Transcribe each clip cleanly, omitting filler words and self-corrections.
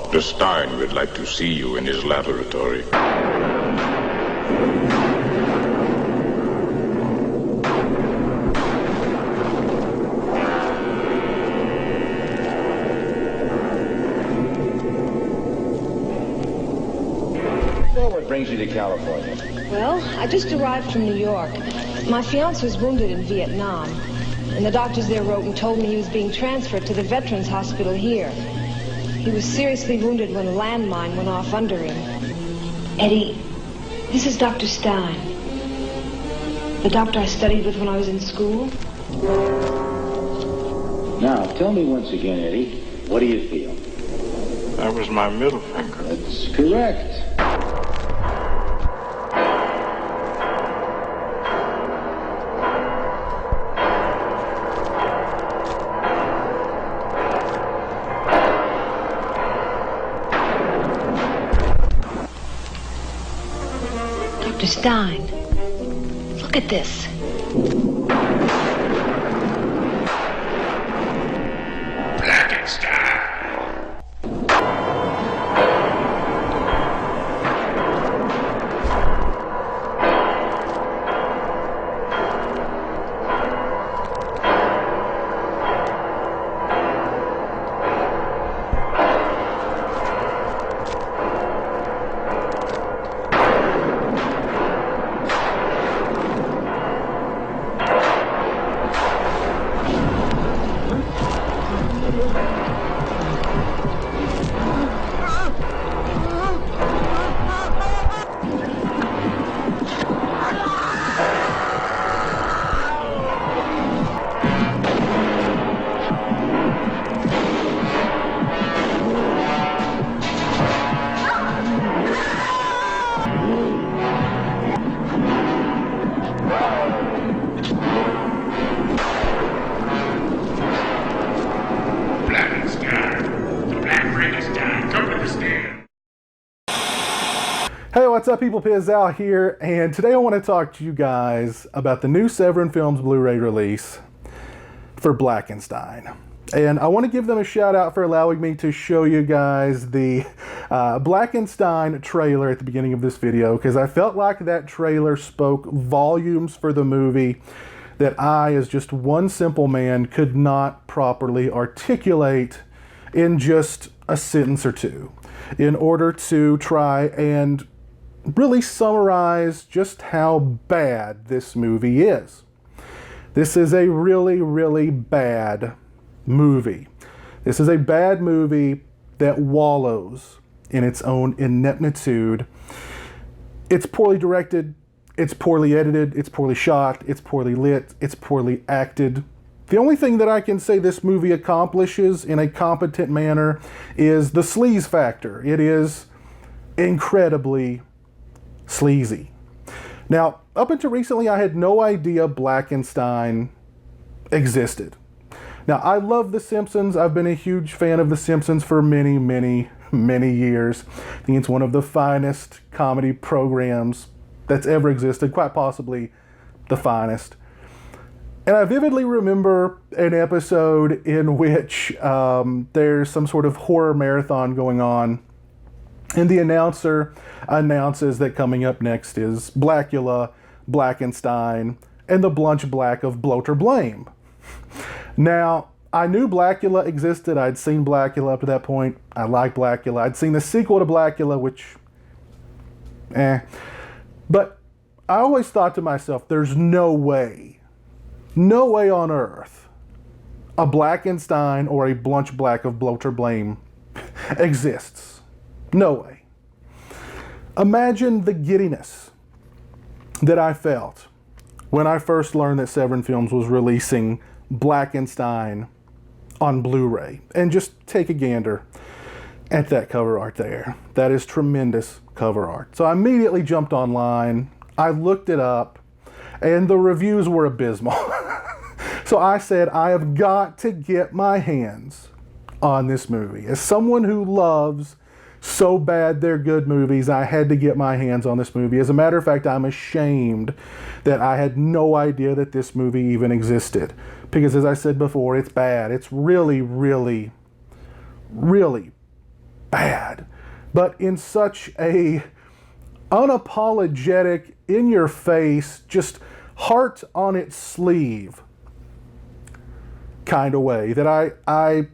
Dr. Stein would like to see you in his laboratory. What brings you to California? Well, I just arrived from New York. My fiancé was wounded in Vietnam, and the doctors there wrote and told me he was being transferred to the Veterans Hospital here. He was seriously wounded when a landmine went off under him. Eddie, this is Dr. Stein, the doctor I studied with when I was in school. Now, tell me once again, Eddie, what do you feel? That was my middle finger. That's correct. Dr. Stein, look at this. Blackenstein. Hey, what's up people, pizowell here, and today I want to talk to you guys about the new Severin Films Blu-ray release for Blackenstein. And I want to give them a shout out for allowing me to show you guys the Blackenstein trailer at the beginning of this video, because I felt like that trailer spoke volumes for the movie that I, as just one simple man, could not properly articulate in just a sentence or two in order to try and really summarize just how bad this movie is. This is a really, really bad movie. This is a bad movie that wallows in its own ineptitude. It's poorly directed, it's poorly edited, it's poorly shot, it's poorly lit, it's poorly acted. The only thing that I can say this movie accomplishes in a competent manner is the sleaze factor. It is incredibly sleazy. Now, up until recently, I had no idea Blackenstein existed. Now, I love The Simpsons. I've been a huge fan of The Simpsons for many, many, many years. I think it's one of the finest comedy programs that's ever existed, quite possibly the finest. And I vividly remember an episode in which there's some sort of horror marathon going on, and the announcer announces that coming up next is Blackula, Blackenstein, and the Blunch Black of Bloater Blame. Now, I knew Blackula existed. I'd seen Blackula up to that point. I liked Blackula. I'd seen the sequel to Blackula, which, But I always thought to myself, there's no way on earth a Blackenstein or a Blunch Black of Bloater Blame exists. No way. Imagine the giddiness that I felt when I first learned that Severin Films was releasing Blackenstein on Blu-ray. And just take a gander at that cover art there. That is tremendous cover art. So I immediately jumped online. I looked it up, and the reviews were abysmal. So I said, I have got to get my hands on this movie. As someone who loves so bad they're good movies, I had to get my hands on this movie. As a matter of fact, I'm ashamed that I had no idea that this movie even existed. Because as I said before, it's bad. It's really, really, really bad, but in such a unapologetic, in your face, just heart on its sleeve kind of way that I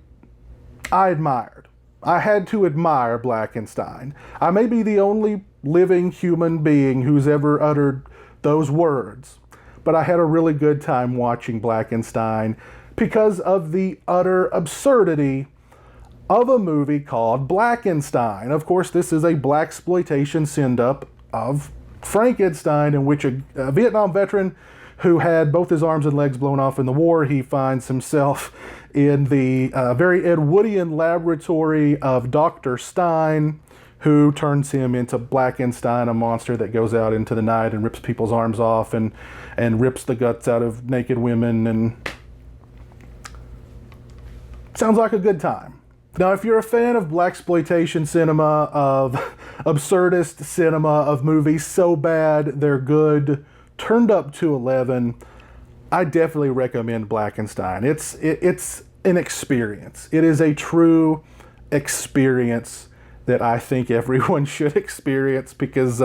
admired. I had to admire Blackenstein. I may be the only living human being who's ever uttered those words, but I had a really good time watching Blackenstein because of the utter absurdity of a movie called Blackenstein. Of course, this is a blaxploitation send-up of Frankenstein, in which a Vietnam veteran who had both his arms and legs blown off in the war, he finds himself in the very Ed Woodian laboratory of Dr. Stein, who turns him into Blackenstein, a monster that goes out into the night and rips people's arms off and rips the guts out of naked women, and sounds like a good time. Now, if you're a fan of blaxploitation cinema, of absurdist cinema, of movies so bad they're good, turned up to 11, I definitely recommend Blackenstein. It's an experience. It is a true experience that I think everyone should experience because,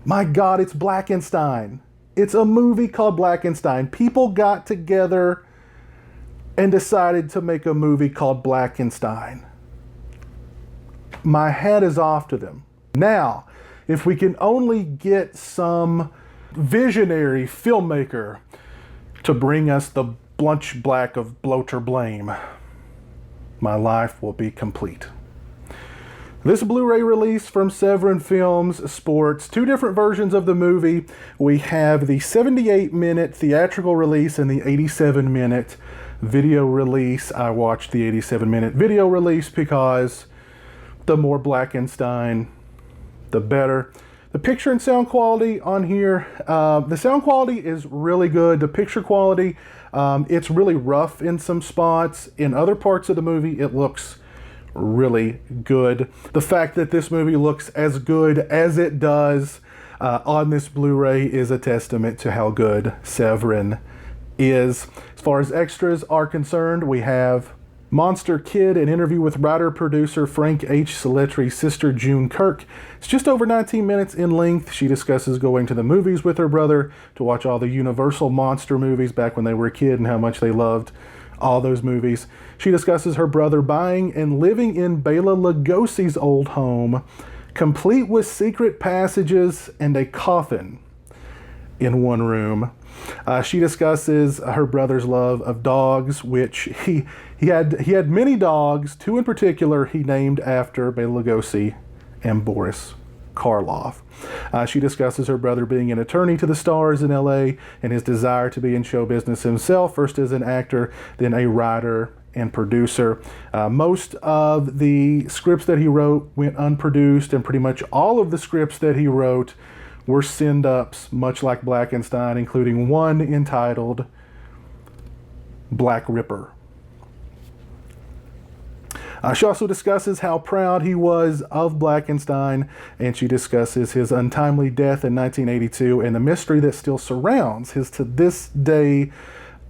my God, it's Blackenstein. It's a movie called Blackenstein. People got together and decided to make a movie called Blackenstein. My hat is off to them. Now, if we can only get some visionary filmmaker to bring us the Blunch Black of Bloater Blame, my life will be complete. This Blu-ray release from Severin Films sports two different versions of the movie. We have the 78-minute theatrical release and the 87-minute video release. I watched the 87-minute video release because the more Blackenstein, the better. The picture and sound quality on here, the sound quality is really good. The picture quality, it's really rough in some spots. In other parts of the movie, it looks really good. The fact that this movie looks as good as it does on this Blu-ray is a testament to how good Severin is. As far as extras are concerned, we have Monster Kid, an interview with writer-producer Frank H. Seletri's sister June Kirk. It's just over 19 minutes in length. She discusses going to the movies with her brother to watch all the Universal monster movies back when they were a kid and how much they loved all those movies. She discusses her brother buying and living in Bela Lugosi's old home, complete with secret passages and a coffin in one room. She discusses her brother's love of dogs, which he had many dogs, two in particular he named after Bela Lugosi and Boris Karloff. She discusses her brother being an attorney to the stars in LA and his desire to be in show business himself, first as an actor, then a writer and producer. Most of the scripts that he wrote went unproduced, and pretty much all of the scripts that he wrote were send-ups, much like Blackenstein, including one entitled Black Ripper. She also discusses how proud he was of Blackenstein, and she discusses his untimely death in 1982 and the mystery that still surrounds his to this day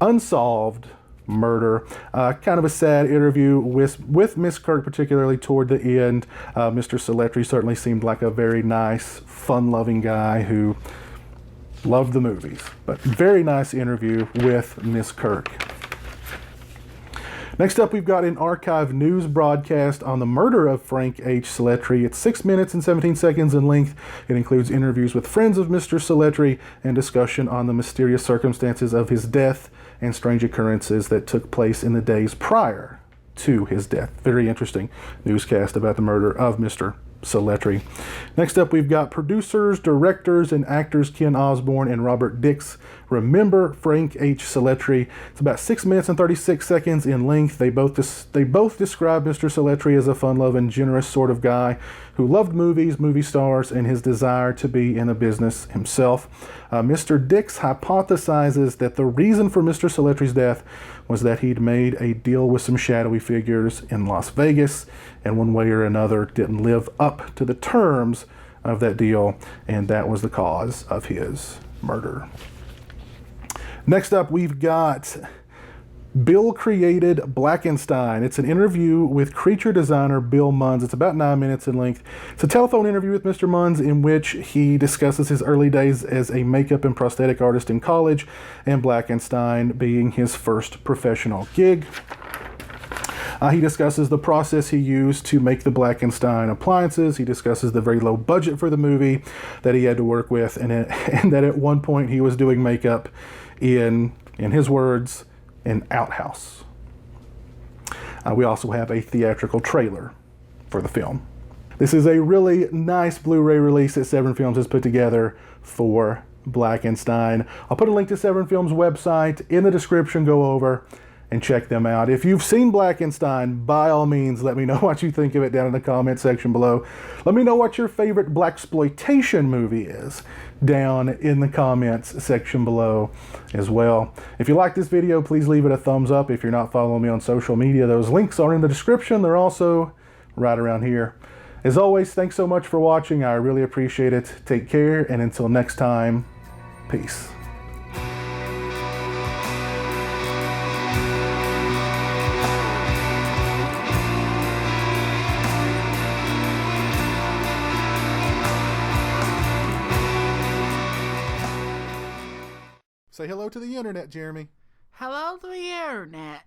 unsolved murder. Kind of a sad interview with Miss Kirk, particularly toward the end. Mr. Seletri certainly seemed like a very nice, fun-loving guy who loved the movies. But very nice interview with Miss Kirk. Next up, we've got an archive news broadcast on the murder of Frank H. Seletri. It's 6 minutes and 17 seconds in length. It includes interviews with friends of Mr. Seletri and discussion on the mysterious circumstances of his death and strange occurrences that took place in the days prior to his death. Very interesting newscast about the murder of Mr. Seletri. Next up, we've got producers, directors, and actors Ken Osborne and Robert Dix remember Frank H. Seletri. It's about 6 minutes and 36 seconds in length. They both describe Mr. Seletri as a fun-loving, generous sort of guy who loved movies, movie stars, and his desire to be in the business himself. Mr. Dix hypothesizes that the reason for Mr. Seletri's death was that he'd made a deal with some shadowy figures in Las Vegas, and one way or another didn't live up to the terms of that deal, and that was the cause of his murder. Next up, we've got Bill created Blackenstein. It's an interview with creature designer Bill Munns. It's about 9 minutes in length. It's a telephone interview with Mr. Munns in which he discusses his early days as a makeup and prosthetic artist in college, and Blackenstein being his first professional gig. He discusses the process he used to make the Blackenstein appliances. He discusses the very low budget for the movie that he had to work with, and that at one point he was doing makeup in his words, an outhouse. We also have a theatrical trailer for the film. This is a really nice Blu-ray release that Severin Films has put together for Blackenstein. I'll put a link to Severin Films' website in the description. Go over and check them out. If you've seen Blackenstein, by all means, let me know what you think of it down in the comment section below. Let me know what your favorite blaxploitation movie is down in the comments section below as well. If you like this video, please leave it a thumbs up. If you're not following me on social media, those links are in the description. They're also right around here. As always, thanks so much for watching. I really appreciate it. Take care, and until next time, peace. Say hello to the internet, Jeremy. Hello to the internet.